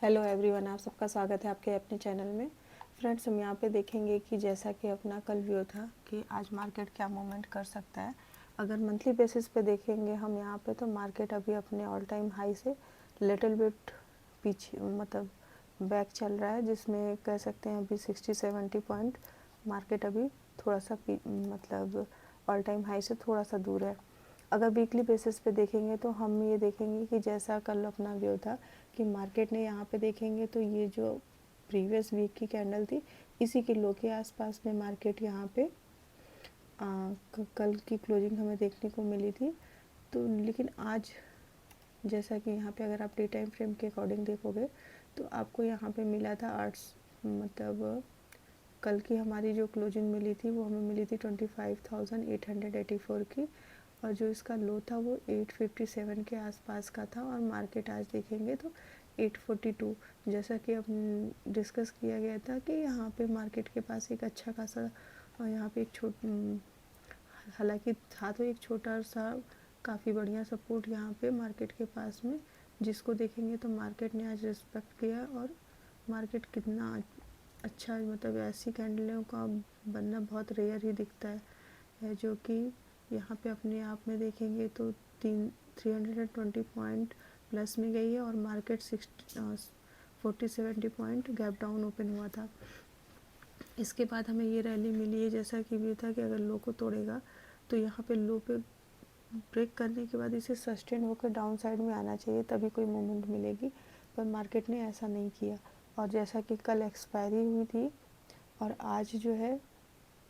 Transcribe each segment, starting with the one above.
Hello everyone, आप सबका स्वागत है आपके अपने चैनल में। फ्रेंड्स, हम यहाँ पे देखेंगे कि जैसा कि अपना कल व्यू था कि आज मार्केट क्या मूवमेंट कर सकता है। अगर मंथली बेसिस पे देखेंगे हम यहाँ पे, तो मार्केट अभी अपने ऑल टाइम हाई से लिटिल बिट पीछे मतलब बैक चल रहा है, जिसमें कह सकते हैं अभी 60-70 पॉइंट मार्केट अभी थोड़ा सा मतलब ऑल टाइम हाई से थोड़ा सा दूर है। अगर वीकली बेसिस पे देखेंगे तो हम ये देखेंगे कि जैसा कल अपना व्यू था कि मार्केट ने यहाँ पे देखेंगे तो ये जो प्रीवियस वीक की कैंडल थी, इसी के लो के आसपास में मार्केट यहाँ पे कल की क्लोजिंग हमें देखने को मिली थी। तो लेकिन आज जैसा कि यहाँ पे अगर आप डे टाइम फ्रेम के अकॉर्डिंग देखोगे तो आपको यहाँ पे मिला था मतलब कल की हमारी जो क्लोजिंग मिली थी वो हमें मिली थी 25,884 की, और जो इसका लो था वो 857 के आसपास का था। और मार्केट आज देखेंगे तो 842, जैसा कि अब डिस्कस किया गया था कि यहाँ पे मार्केट के पास एक अच्छा खासा यहाँ पे एक हालांकि था तो एक छोटा सा काफ़ी बढ़िया सपोर्ट यहाँ पे मार्केट के पास में, जिसको देखेंगे तो मार्केट ने आज रिस्पेक्ट किया। और मार्केट कितना अच्छा, मतलब ऐसी कैंडलों का बनना बहुत रेयर ही दिखता है जो कि यहाँ पे अपने आप में देखेंगे तो 320 पॉइंट प्लस में गई है और market 40-70 point gap down open हुआ था। इसके बाद हमें ये रैली मिली है, जैसा कि भी था कि अगर लो को तोड़ेगा तो यहाँ पे लो पे ब्रेक करने के बाद इसे सस्टेन होकर डाउन साइड में आना चाहिए, तभी कोई मूवमेंट मिलेगी, पर मार्केट ने ऐसा नहीं किया। और जैसा कि कल एक्सपायरी हुई थी और आज जो है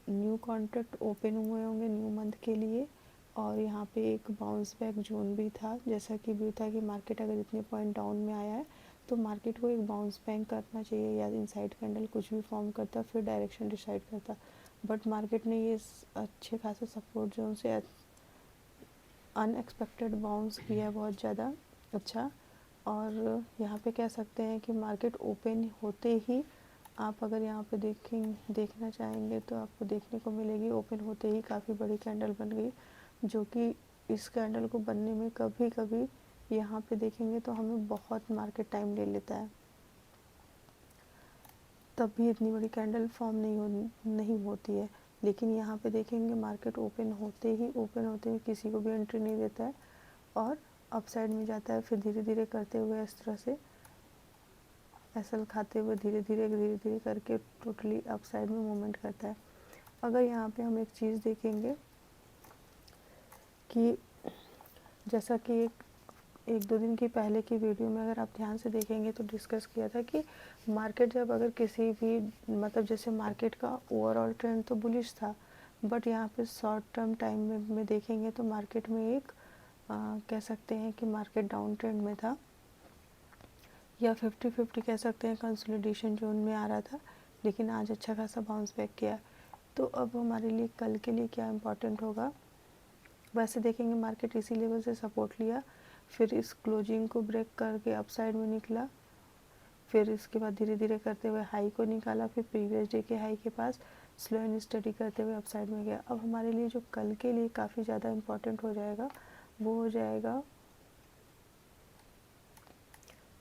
न्यू कॉन्ट्रैक्ट ओपन हुए होंगे न्यू मंथ के लिए, और यहाँ पे एक बाउंस बैक जोन भी था, जैसा कि भी था कि मार्केट अगर इतने पॉइंट डाउन में आया है तो मार्केट को एक बाउंस बैक करना चाहिए, या इनसाइड कैंडल कुछ भी फॉर्म करता फिर डायरेक्शन डिसाइड करता। बट मार्केट ने ये अच्छे खासे सपोर्ट जोन से अनएक्सपेक्टेड बाउंस किया है बहुत ज़्यादा अच्छा। और यहाँ पे कह सकते हैं कि मार्केट ओपन होते ही आप अगर यहाँ पे देखना चाहेंगे तो आपको देखने को मिलेगी ओपन होते ही काफ़ी बड़ी कैंडल बन गई, जो कि इस कैंडल को बनने में कभी कभी यहाँ पे देखेंगे तो हमें बहुत मार्केट टाइम ले लेता है, तब भी इतनी बड़ी कैंडल फॉर्म नहीं होती है। लेकिन यहाँ पे देखेंगे मार्केट ओपन होते ही किसी को भी एंट्री नहीं देता है और अपसाइड में जाता है, फिर धीरे धीरे करते हुए इस तरह से एसएल खाते हुए धीरे धीरे करके टोटली अपसाइड में मूवमेंट करता है। अगर यहाँ पे हम एक चीज़ देखेंगे कि जैसा कि एक दो दिन की पहले की वीडियो में अगर आप ध्यान से देखेंगे तो डिस्कस किया था कि मार्केट जब अगर किसी भी मतलब जैसे मार्केट का ओवरऑल ट्रेंड तो बुलिश था, बट यहाँ पे शॉर्ट टर्म टाइम में देखेंगे तो मार्केट में एक कह सकते हैं कि मार्केट डाउन ट्रेंड में था, या 50-50 कह सकते हैं, कंसोलिडेशन जोन में आ रहा था, लेकिन आज अच्छा खासा बाउंस बैक किया। तो अब हमारे लिए कल के लिए क्या इम्पोर्टेंट होगा, वैसे देखेंगे मार्केट इसी लेवल से सपोर्ट लिया, फिर इस क्लोजिंग को ब्रेक करके अपसाइड में निकला, फिर इसके बाद धीरे धीरे करते हुए हाई को निकाला, फिर प्रीवियस डे के हाई के पास स्लो एंड स्टडी करते हुए अपसाइड में गया। अब हमारे लिए जो कल के लिए काफ़ी ज़्यादा इम्पोर्टेंट हो जाएगा वो हो जाएगा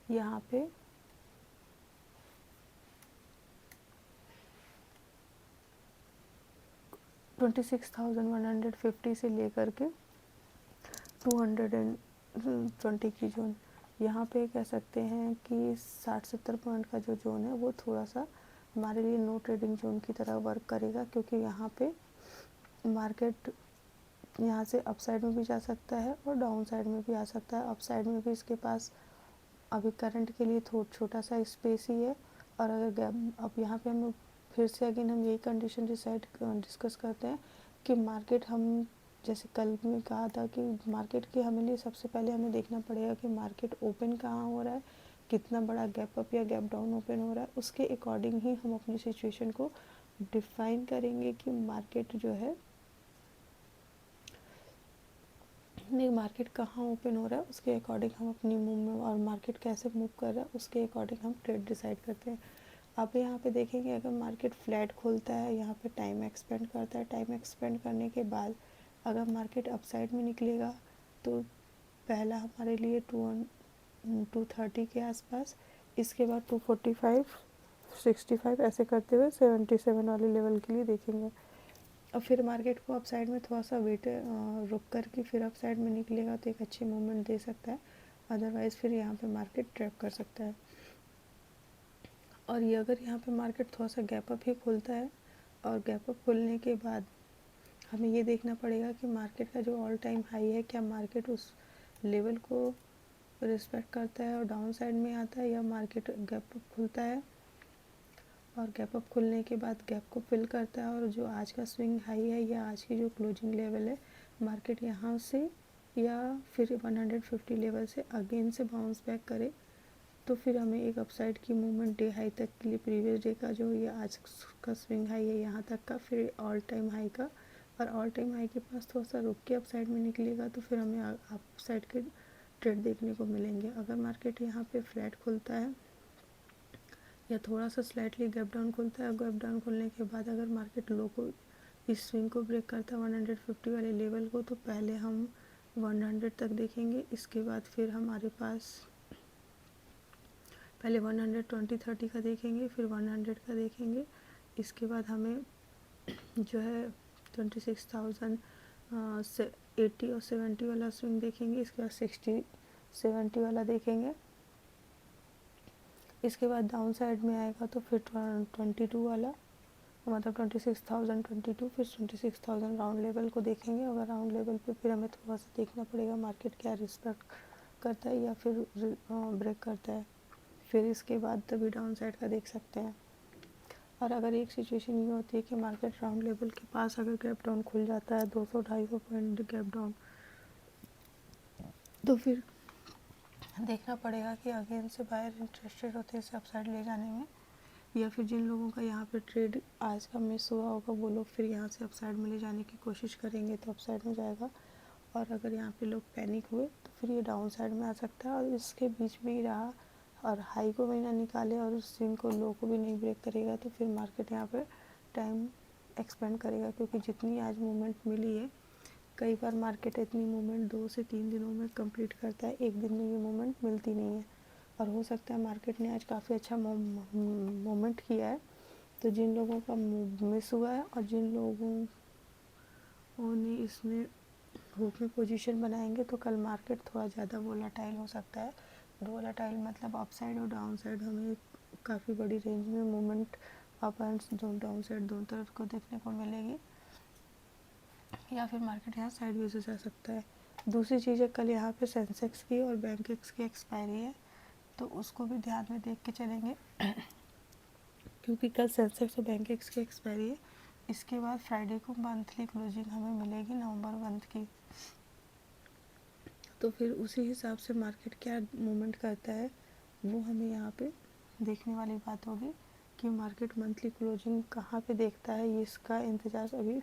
यहाँ पे 26,150 से लेकर के 220 की जोन। यहाँ पे कह सकते हैं कि 60-70 पॉइंट का जो जोन है वो थोड़ा सा हमारे लिए नो ट्रेडिंग जोन की तरह वर्क करेगा, क्योंकि यहाँ पे मार्केट यहाँ से अप साइड में भी जा सकता है और डाउन साइड में भी आ सकता है। अप साइड में भी इसके पास अभी करंट के लिए छोटा सा स्पेस ही है, और अगर गैप अब यहाँ पे हम फिर से अगेन हम यही कंडीशन डिस्कस करते हैं कि मार्केट हम जैसे कल में कहा था कि मार्केट के हमें लिए सबसे पहले हमें देखना पड़ेगा कि मार्केट ओपन कहाँ हो रहा है, कितना बड़ा गैप अप या गैप डाउन ओपन हो रहा है, उसके अकॉर्डिंग ही हम अपनी सिचुएशन को डिफाइन करेंगे कि मार्केट जो है मार्केट कहाँ ओपन हो रहा है, उसके अकॉर्डिंग हम अपनी मूव में और मार्केट कैसे मूव कर रहा है उसके अकॉर्डिंग हम ट्रेड डिसाइड करते हैं। आप यहाँ पे देखेंगे अगर मार्केट फ्लैट खोलता है, यहाँ पे टाइम एक्सपेंड करता है, टाइम एक्सपेंड करने के बाद अगर मार्केट अपसाइड में निकलेगा तो पहला हमारे लिए 230 के आसपास इसके बाद 245, 65 ऐसे करते हुए 77 वाले लेवल के लिए देखेंगे। अब फिर मार्केट को अप साइड में थोड़ा सा वेट रुक करके फिर अप साइड में निकलेगा तो एक अच्छी मूवमेंट दे सकता है, अदरवाइज़ फिर यहाँ पे मार्केट ट्रैप कर सकता है। और ये अगर यहाँ पे मार्केट थोड़ा सा गैप अप ही खुलता है और गैप अप खुलने के बाद हमें ये देखना पड़ेगा कि मार्केट का जो ऑल टाइम हाई है क्या मार्केट उस लेवल को रिस्पेक्ट करता है और डाउन साइड में आता है, या मार्केट गैप अप खुलता है और गैप अप खुलने के बाद गैप को फिल करता है और जो आज का स्विंग हाई है या आज की जो क्लोजिंग लेवल है मार्केट यहाँ से या फिर 150 लेवल से अगेन से बाउंस बैक करे, तो फिर हमें एक अपसाइड की मूवमेंट डे हाई तक के लिए प्रीवियस डे का जो ये आज का स्विंग हाई है यहाँ तक का, फिर ऑल टाइम हाई का, और ऑल टाइम हाई के पास थोड़ा सा रुक के अपसाइड में निकलेगा तो फिर हमें अपसाइड के ट्रेड देखने को मिलेंगे। अगर मार्केट यहाँ पे फ्लैट खुलता है या थोड़ा सा स्लाइटली गैप डाउन खुलता है, गैप डाउन खुलने के बाद अगर मार्केट लो को इस स्विंग को ब्रेक करता है 150 वाले लेवल को, तो पहले हम 100 तक देखेंगे। इसके बाद फिर हमारे पास पहले 120-30 का देखेंगे, फिर 100 का देखेंगे। इसके बाद हमें जो है 26,000 से 80 और 70 वाला स्विंग देखेंगे। इसके बाद 60-70 वाला देखेंगे। इसके बाद डाउन साइड में आएगा तो फिर 22 वाला, मतलब 26,022, फिर 26,000 राउंड लेवल को देखेंगे। अगर राउंड लेवल पे फिर हमें थोड़ा सा देखना पड़ेगा मार्केट क्या रिस्पेक्ट करता है या फिर ब्रेक करता है, फिर इसके बाद तभी डाउन साइड का देख सकते हैं। और अगर एक सिचुएशन ये होती है कि मार्केट राउंड लेवल के पास अगर गैप डाउन खुल जाता है 200-250 पॉइंट गैप डाउन, तो फिर देखना पड़ेगा कि अगेन से बायर इंटरेस्टेड होते हैं इसे अपसाइड ले जाने में, या फिर जिन लोगों का यहाँ पे ट्रेड आज का मिस हुआ होगा वो लोग फिर यहाँ से अपसाइड में ले जाने की कोशिश करेंगे तो अपसाइड में जाएगा। और अगर यहाँ पे लोग पैनिक हुए तो फिर ये डाउन साइड में आ सकता है और इसके बीच में ही रहा और हाई को भी ना निकाले और उस स्विंग को लो को भी नहीं ब्रेक करेगा, तो फिर मार्केट यहाँ पे टाइम एक्सपेंड करेगा। क्योंकि जितनी आज मूवमेंट मिली है, कई बार मार्केट इतनी मूवमेंट 2 से 3 दिनों में कंप्लीट करता है, एक दिन में ये मूवमेंट मिलती नहीं है। और हो सकता है मार्केट ने आज काफ़ी अच्छा मूवमेंट किया है, तो जिन लोगों का मिस हुआ है और जिन लोगों ने इसमें होप में पोजीशन बनाएंगे तो कल मार्केट थोड़ा ज़्यादा वोलाटाइल हो सकता है। वोलाटाइल मतलब अप साइड और डाउन साइड हमें काफ़ी बड़ी रेंज में movement up and down side दोनों तरफ को देखने को मिलेगी, या फिर मार्केट यहाँ साइड वेज से जा सकता है। दूसरी चीज़ है, कल यहाँ पे सेंसेक्स की और बैंक एक्स की एक्सपायरी है, तो उसको भी ध्यान में देख के चलेंगे क्योंकि कल सेंसेक्स और बैंक एक्स की एक्सपायरी है। इसके बाद फ्राइडे को मंथली क्लोजिंग हमें मिलेगी नवंबर मंथ की, तो फिर उसी हिसाब से मार्केट क्या मूवमेंट करता है वो हमें यहाँ पे देखने वाली बात होगी कि मार्केट मंथली क्लोजिंग कहाँ पे देखता है। ये इसका इंतज़ार अभी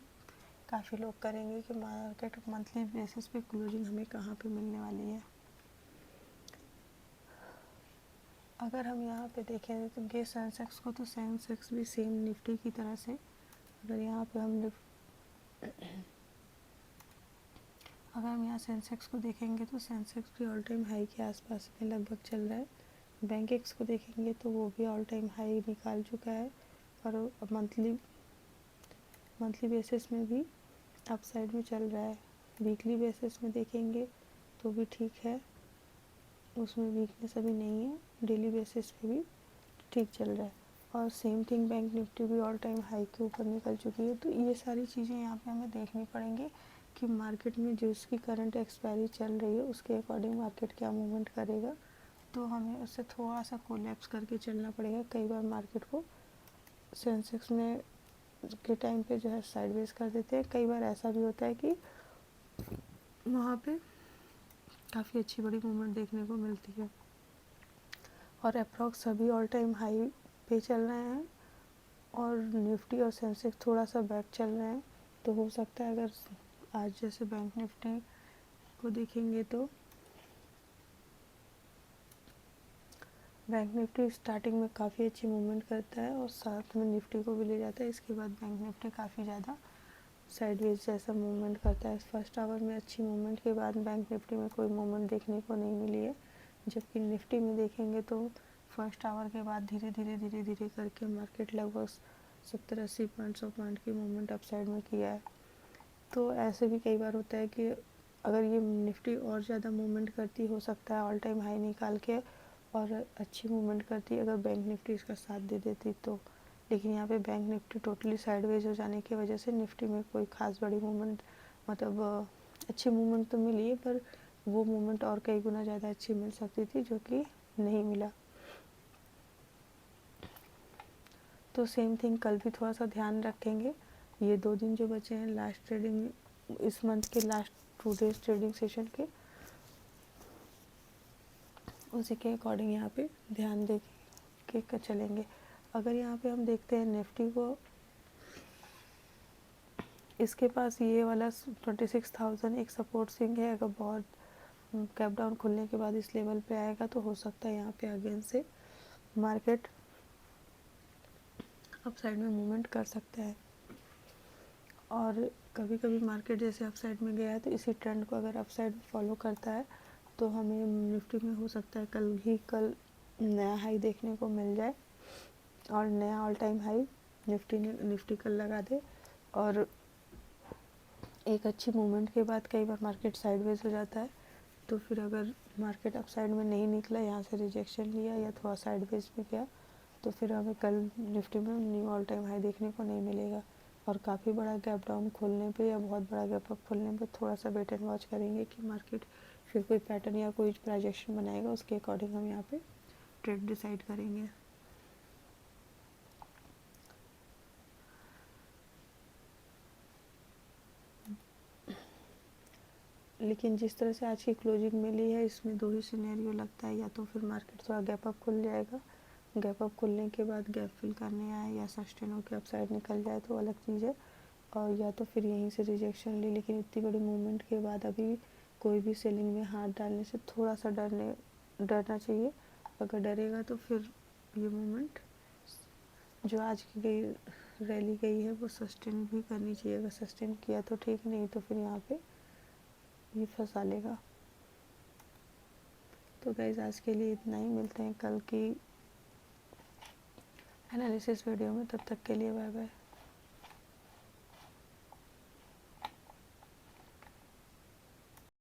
काफ़ी लोग करेंगे कि मार्केट मंथली बेसिस पे क्लोजिंग हमें कहाँ पे मिलने वाली है। अगर हम यहाँ पे देखें तो ये सेंसेक्स को, तो सेंसेक्स भी सेम निफ्टी की तरह से, अगर यहाँ पे यहाँ सेंसेक्स को देखेंगे तो सेंसेक्स भी ऑल टाइम हाई के आसपास में लगभग चल रहा है। बैंक एक्स को देखेंगे तो वो भी ऑल टाइम हाई निकाल चुका है और मंथली बेसिस में भी अप साइड में चल रहा है। वीकली बेसिस में देखेंगे तो भी ठीक है, उसमें वीकनेस अभी नहीं है। डेली बेसिस पे भी ठीक चल रहा है और सेम थिंग बैंक निफ्टी भी ऑल टाइम हाई के ऊपर निकल चुकी है। तो ये सारी चीज़ें यहाँ पे हमें देखनी पड़ेंगी कि मार्केट में जो इसकी करंट एक्सपायरी चल रही है उसके अकॉर्डिंग मार्केट क्या मूवमेंट करेगा, तो हमें उससे थोड़ा सा कोलैप्स करके चलना पड़ेगा। कई बार मार्केट को सेंसेक्स में के टाइम पे जो है साइडवेज कर देते हैं, कई बार ऐसा भी होता है कि वहाँ पे काफ़ी अच्छी बड़ी मूवमेंट देखने को मिलती है। और अप्रॉक्स सभी ऑल टाइम हाई पे चल रहे हैं और निफ्टी और सेंसेक्स थोड़ा सा बैक चल रहे हैं, तो हो सकता है अगर आज जैसे बैंक निफ्टी को देखेंगे तो बैंक निफ्टी स्टार्टिंग में काफ़ी अच्छी मूवमेंट करता है और साथ में निफ्टी को भी ले जाता है। इसके बाद बैंक निफ्टी काफ़ी ज़्यादा साइडवेज जैसा मूवमेंट करता है। फर्स्ट आवर में अच्छी मूवमेंट के बाद बैंक निफ्टी में कोई मूवमेंट देखने को नहीं मिली है, जबकि निफ्टी में देखेंगे तो फर्स्ट आवर के बाद धीरे धीरे करके मार्केट लगभग 70-80 पॉइंट 100 पॉइंट की मूवमेंट अप साइड में किया है। तो ऐसे भी कई बार होता है कि अगर ये निफ्टी और ज़्यादा मूवमेंट करती, हो सकता है ऑल टाइम हाई निकाल के और अच्छी मूवमेंट करती अगर बैंक निफ्टी इसका साथ दे देती तो। लेकिन यहाँ पे बैंक निफ्टी टोटली साइडवेज हो जाने की वजह से निफ्टी में कोई ख़ास बड़ी मूवमेंट, मतलब अच्छी मूवमेंट तो मिली है, पर वो मूवमेंट और कई गुना ज़्यादा अच्छी मिल सकती थी, जो कि नहीं मिला। तो सेम थिंग कल भी थोड़ा सा ध्यान रखेंगे। ये 2 दिन जो बचे हैं लास्ट ट्रेडिंग, इस मंथ के लास्ट 2 डेज ट्रेडिंग सेशन के, उसी के अकॉर्डिंग यहाँ पे ध्यान दे के चलेंगे। अगर यहाँ पे हम देखते हैं निफ्टी को, इसके पास ये वाला 26,000 एक सपोर्ट स्विंग है। अगर बहुत कैप डाउन खुलने के बाद इस लेवल पे आएगा तो हो सकता है यहाँ पे अगेन से मार्केट अप साइड में मूवमेंट कर सकता है। और कभी कभी मार्केट जैसे अप साइड में गया है तो इसी ट्रेंड को अगर अप साइड फॉलो करता है तो हमें निफ्टी में हो सकता है कल नया हाई देखने को मिल जाए और नया ऑल टाइम हाई निफ्टी कल लगा दे। और एक अच्छी मूवमेंट के बाद कई बार मार्केट साइडवेज हो जाता है, तो फिर अगर मार्केट अप साइड में नहीं निकला, यहाँ से रिजेक्शन लिया या थोड़ा साइडवेज भी गया, तो फिर हमें कल निफ्टी में न्यू ऑल टाइम हाई देखने को नहीं मिलेगा। और काफ़ी बड़ा गैप डाउन खोलने पे या बहुत बड़ा गैप अप खोलने पे थोड़ा सा वेट एंड वॉच करेंगे कि मार्केट फिर कोई पैटर्न या कोई प्रोजेक्शन बनाएगा, उसके अकॉर्डिंग हम यहाँ पे ट्रेड डिसाइड करेंगे। लेकिन जिस तरह से आज की क्लोजिंग मिली है, इसमें 2 ही सिनेरियो लगता है, या तो फिर मार्केट थोड़ा गैप अप खुल जाएगा, गैप अप खुलने के बाद गैप फिल करने आए या सस्टेन होकर अप साइड निकल जाए तो अलग चीज़ है, और या तो फिर यहीं से रिजेक्शन ली। लेकिन इतनी बड़ी मूवमेंट के बाद अभी कोई भी सेलिंग में हाथ डालने से थोड़ा सा डरना चाहिए। अगर डरेगा तो फिर ये मूवमेंट जो आज की गई रैली गई है वो सस्टेन भी करनी चाहिए। अगर सस्टेन किया तो ठीक, नहीं तो फिर यहाँ पे ये फंसा लेगा। तो गाइस आज के लिए इतना ही, मिलते हैं कल की एनालिसिस वीडियो में। तब तक के लिए बाय बाय।